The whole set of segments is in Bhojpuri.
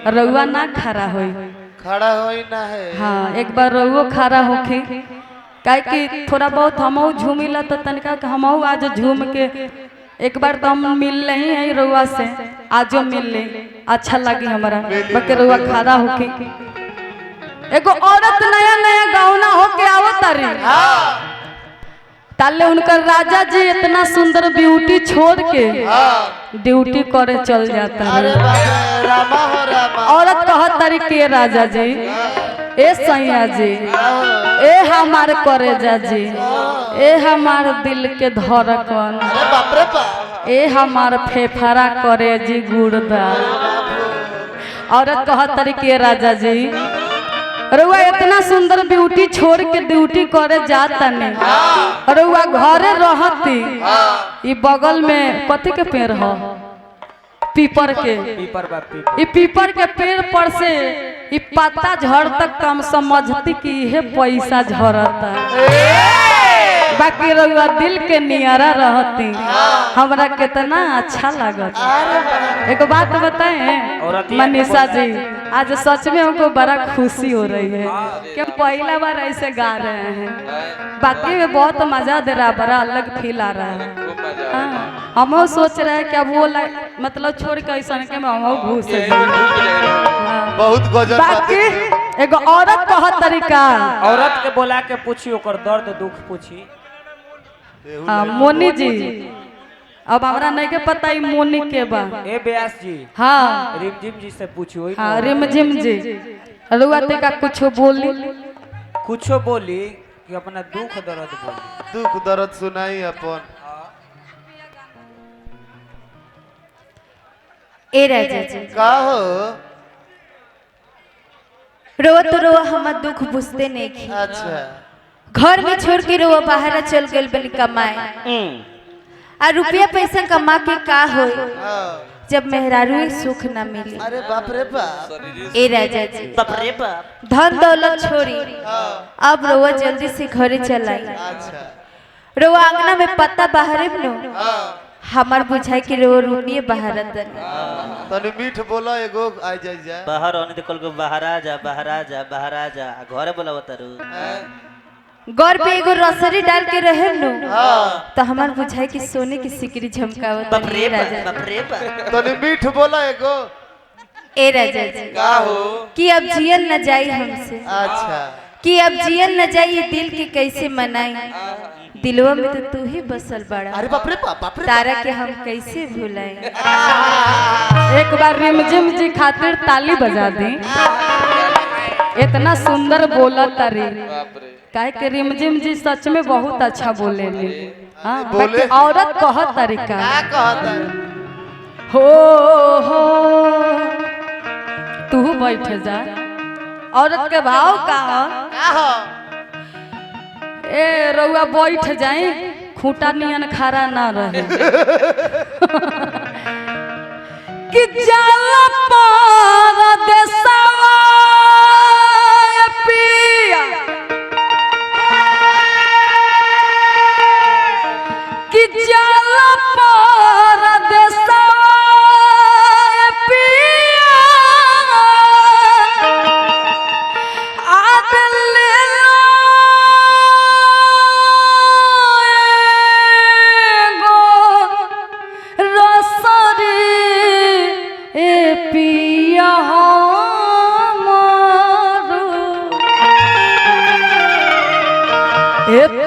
रउआ ना खड़ा होई, खड़ा होई ना है। हाँ एक बार रउओ खड़ा होके काहे कि थोड़ा बहुत हमहू झूमिला तो तनिका हमहू आज झूम के एक बार तो हम मिल रही हैं रउआ से, आजो मिल ले अच्छा लगी हमारा। बाकी रउआ खड़ा होके एगो औरत नया नया गौना होके आवत तारी ताले उनकर राजा जी इतना सुंदर ब्यूटी छोड़ के ड्यूटी करे चल जाता है। अरे रामा हो रामा। औरत कहत तारी के राजा जी ए सैया जी ए हमार करेजा जी ए हमार दिल के धड़कन अरे बाप रे बाप। ए हमार फेफड़ा करे जी गुर्दा। औरत कहत तारी के राजा जी रउआ इतना सुंदर ब्यूटी छोड़ के ड्यूटी करे जाता नहीं, रउआ घरे रहती ई बगल में कथी के पेड़ हो पीपर के, ई पीपर के पेड़ पर से ई पत्ता झड़ तक हम समझती कि यह पैसा झड़ता। बाकी रउआ दिल के नियारा रहती हमरा कितना अच्छा लगता। एक बात बताएं मनीषा जी, आज सच में हमको बड़ा खुशी हो रही है कि हम पहला बार ऐसे गा रहे हैं। बाकी में बहुत मजा दे रहा, बड़ा अलग फील आ रहा है। हम सोच रहे हैं कि अब वो मतलब छोड़ के ऐसा के हम घुस बहुत गजब। बाकी एगो औरत कहत तरीका, औरत के बोला के पूछी ओकर दर्द दुख पूछी। हाँ मोनी जी, अब हमरा नहीं के पता ही मोनी के बा। ए व्यास जी, हाँ रिमझिम जी से पूछी। हाँ रिमझिम जी रुआ का कुछ बोली, कुछो बोली कि अपना दुख दर्द बोली। दुख दर्द सुनाई अपन। ए राजा जी का हो रोवा तो रोवा हमार दुख बुझते नहीं की। अच्छा घर में छोड़ के रोवा बाहर चल गए बनी कमाए आ रुपया पैसा कमा के का होई जब मेहरारू सुख न मिली। अरे बाप रे बाप। ए राजा जी बाप रे बाप। धन दौलत छोड़ी अब रोवा जल्दी से घरे चलाई। अच्छा रोवा आंगना में पत्ता बाहर नो हमार बुझाई कि रोवा रूपिये बाहर तनी मीठ बोला एगो आ जा बाहर आने तो कल को बाहर आ जा बाहर आ जा बाहर आ जा घरे बोला बतारू गौर पे एगो रसरी डाल के रहे नो तो हमार बुझाई कि सोने की सिकरी झमकावत है राजा। तनी मीठ बोला एगो। ए राजा जी का हो कि अब जियन न जाई हमसे। अच्छा कि अब जियन न जाई दिल के कैसे मनाई, दिलवा में तो तू ही बसल बड़ा। अरे बाप रे बाप। तारा के हम कैसे भुलाएं। एक बार रिमझिम जी खातिर ताली बजा दी, इतना सुंदर बोला तारी। काहे के रिमझिम जी सच में बहुत अच्छा बोले। हाँ बाकी औरत कहत तरीका हो तू बैठ जा। औरत के भाव का ए रउआ बैठ जाए खूंटा नियन खड़ा ना रहे कि जाला परदेसवा पिया कि जाला परदेसवा पिया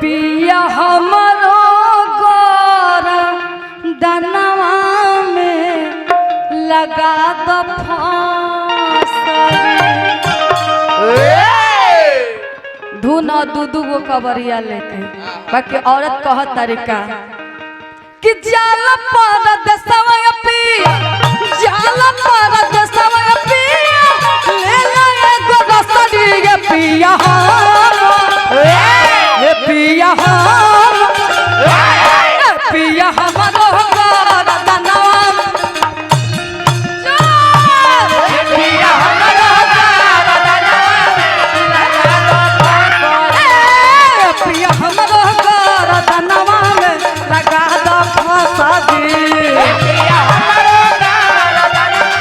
पिया हमारो गोरा दनवा में लगा दो धुन और दू गो कबरिया लेके। बाकी औरत कहत तरीका कि जाला परदेसवा पिया जाला परदेसवा पिया ले ले एगो रसड़ी ये पिया ये पिया पिया हमारो गोरा दनवा पिया हमारो गोरा दनवा पिया हमारो गोरा दनवा में लगा दो फांसी। पिया हमारो गोरा दनवा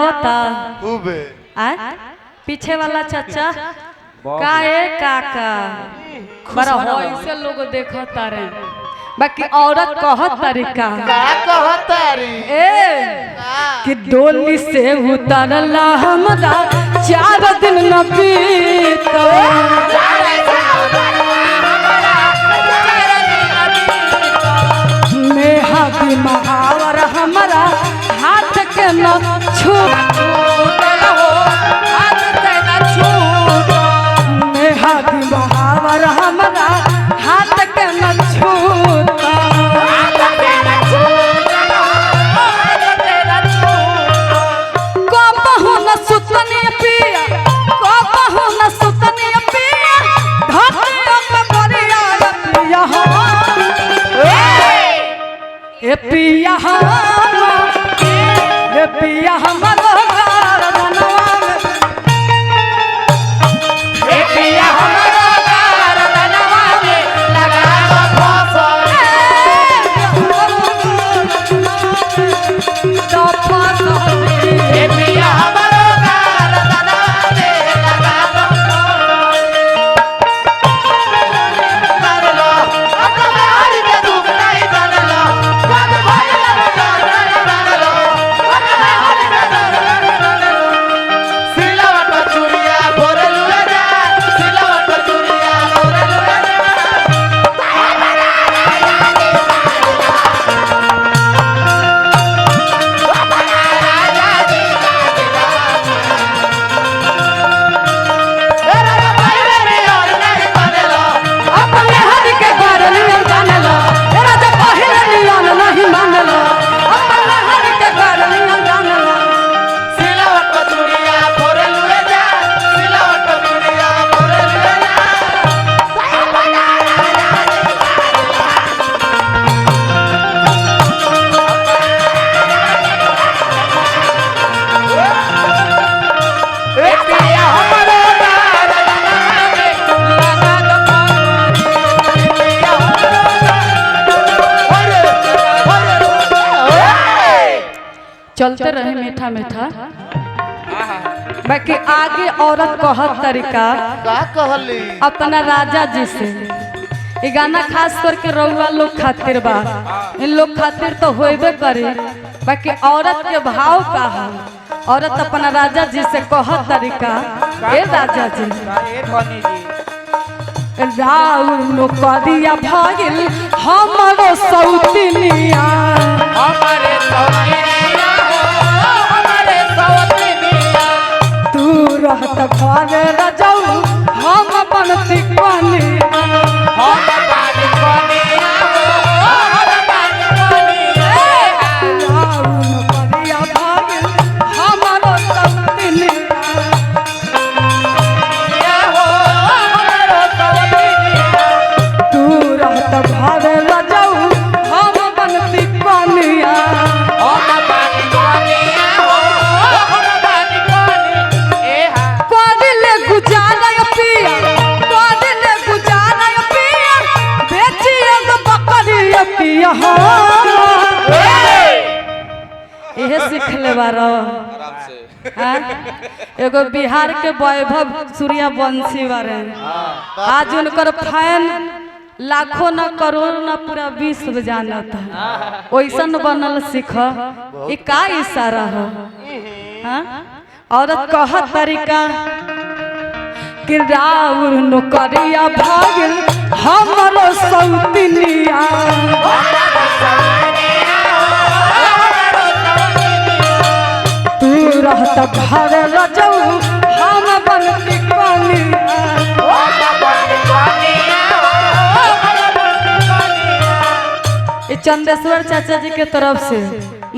आवता खूबे आ पीछे वाला चाचा का ए काका बड़ा होई से लोग देखता रे बाकी औरत कहत तरीका का कहतारी ए कि डोली से उतरला हमरा 4 दिन न बीतो मेहा भी महावर हमरा हाथ के न छूटल हो हाथ से न छूटल मेहा भी महावर हमरा हाथ के न छूटल कबहू न सुतनी पिया कबहू न सुतनी पिया धरती पे बरिया पिया हो ए पिया ए पिया हमरो गारदनवा ए पिया हमरो गारदनवा में लगा फसल तो फसल ए पिया हमरो गारदनवा में लगा जानलो अपने हरि के दुख नहीं जानलो बात भइल जानलो अपने हरि के जानलो सिलवट चुरिया भोरलुए जा सिलवट चुरिया भोरलुए जा तेरा भाई रे और नहीं जानलो अपने हरि के गारदन जानलो तेरा तो पहले नियन नहीं मानलो अपने हरि के गारदन जानलो सिलवट चुरिया भोरलुए जा सिलवट चुरिया भोरलुए जा ए पिया हमरो गारदनवा में लगा दो पिया चलते रहे मीठा मीठा बाकी आगे औरत कहत तरीका का कहली अपना राजा जी से ये गाना खास करके रउआ लोग खातिर बा इन लोग खातिर तो होइबे करे बाकी औरत के भाव का है औरत अपना राजा जी से कहत तरीका ए राजा जी ए धनी जी राउर नौकरिया भइल हमरो सौतनिया हमारे सौतनिया हो हमारे सौतनिया तू रहत घर रजऊ हम बनती कनिया हम बानी कनिया हो हम बानी कनिया राउर नौकरिया भइल हमरो सौतनिया हो हमारे सौतनिया तू रहत घर रजऊ हम बनती कनिया हम बानी कनिया हो हम बानी कनिया ए हा कदिले गुजारा पिया कदिले गुजारा पिया बेचिए तो बकरी पिया हो इहे सीख ले बारो हाँ? एगो बिहार के वैभव सूर्यवंशी बारे आज उनकर फैन लाखों न करोड़ न पूरा विश्व जानत है ओइसन बनल सीख ई का इशारा हो हाँ? औरत कहत तरीका कि राउर नौकरिया भागिल हमरो सौतनिया तू रहत घर रजऊ हम बनती कनिया ये चंदेश्वर चाचा जी के तरफ से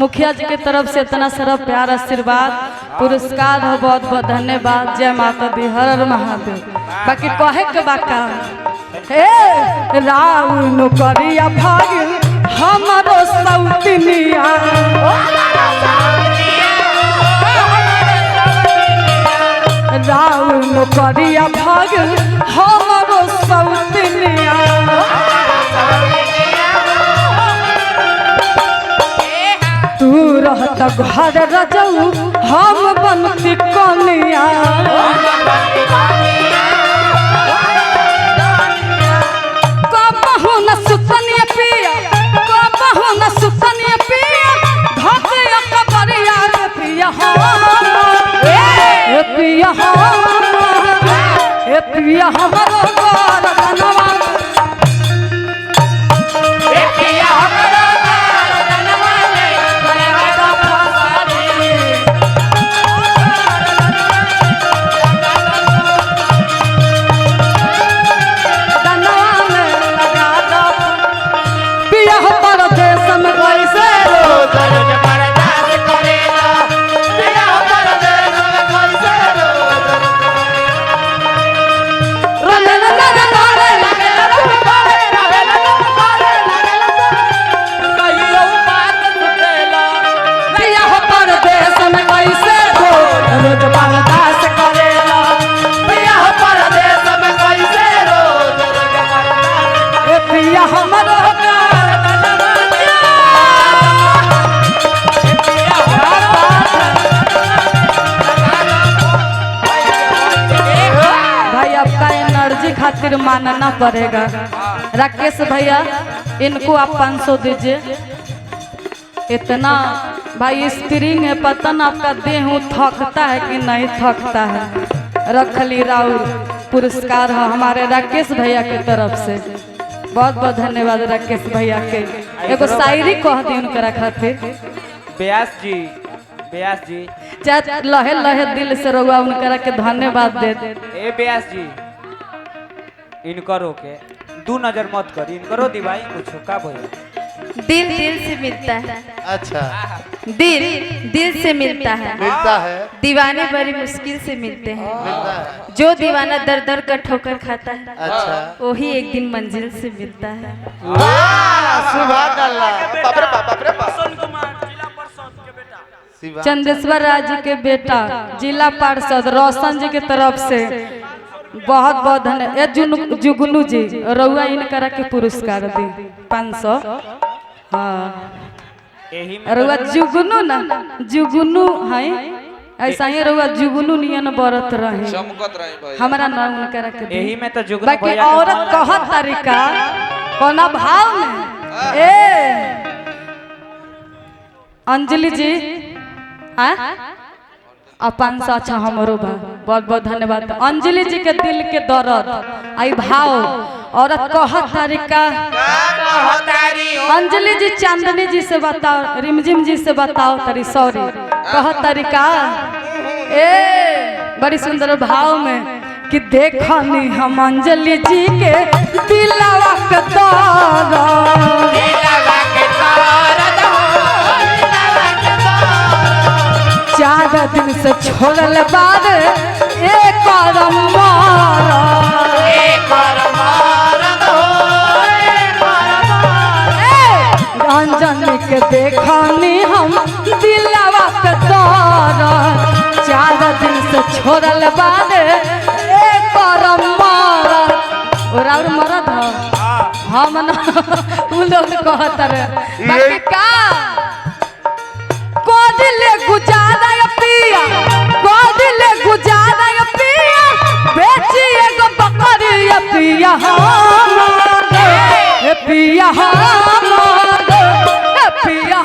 मुखिया जी के तरफ से इतना सारा प्यार आशीर्वाद पुरस्कार हो बहुत बहुत धन्यवाद जय माता दी हर हर महादेव बाकी कहे के बाका हे राउर नौकरिया भागिल हमरो सौतनिया राउर नौकरिया भागिल हमरो सौतनिया तू रहत त घर रजऊ हम बनती कनिया कबहू न सुतनिया पिया कबहू न सुतनिया पिया धतिया कबरिया रे पिया ए पिया ए पिया हमरो घर बनवा ए पिया हमरो घर बनवा ले लगा दो फसारी बनवा ले लगा दो पिया परदेश में कैसे रोज रोज बर्दाश्त करेला पिया परदेश में कैसे रोज कहियो बात सुनेला पिया परदेश में कैसे रोज बर्दाश्त करेला पिया परदेश में कैसे रोज रोज बर्दाश्त ए पिया हमरो घर बनवा ले भाई आपका एनर्जी खातिर मानना पड़ेगा राकेश भैया इनको आप 500 दीजिए इतना भाई स्प्रिंग है पता ना आपका देह थकता है कि नहीं थकता है रखली राउर पुरस्कार है हमारे राकेश भैया की तरफ से बहुत बहुत धन्यवाद राकेश भैया के एगो शायरी कह दी उनकरा खातिर व्यास जी चाहे लहे लहे दिल से रहुआ उनकरा के धन्यवाद दे दे ए व्यास जी इनकरो के दू नजर मत कर इनकरो दिवाई कुछ का भैया दिल दिल से मिलता है अच्छा दिल दिल से मिलता है मिलता है दीवाने बड़ी मुश्किल से मिलते हैं मिलता है जो दीवाना दर दर का ठोकर खाता है अच्छा वही एक दिन मंजिल से मिलता है सुभान अल्लाह बाप रे बाप रे बाप शिवा चंदेश्वर राज के बेटा जिला पार्षद रोशन जी के तरफ से बहुत बहुत धन्यवाद जुगनू जी रउआ इनकरा के पुरस्कार दी 500 हाँ एही में रउआ जुगनू ना जुगनू है ऐसा ही रउआ जुगनू नियन बरत रहे चमकत रही भाई हमारा नाम उनकरा के दी एही में तो जुगनू बाकी भैया के औरत कहत तरीका कोना भाव में ए अंजलि जी हाँ और 500 अच्छा हमरो बा बहुत बहुत धन्यवाद अंजलि जी के दिल के दर्द आई भाव औरत कहत तरीका अंजलि जी चांदनी जी से बताओ रिमझिम जी से बताओ तरी सॉरी कहत तरीका ए बड़ी सुंदर भाव में कि देखनी हम अंजलि जी के दिलवा के दर्द दिलवा के दर्द हो दिलवा के दर्द 4 दिन से छोड़ल बाद एक और मारा एक और मारद हो एक और मारद अंजनी के देखनी हम दिलवा के दर्द 4 दिन से छोड़ल बाद एक और मारा और मरद हम ना उ लोग कहत रहे बाकी का कोदिले गुजारा या पिया कोदिले गुजारा या पिया बेची एगो बकरी या पिया हमारे ए पिया हमारे ए पिया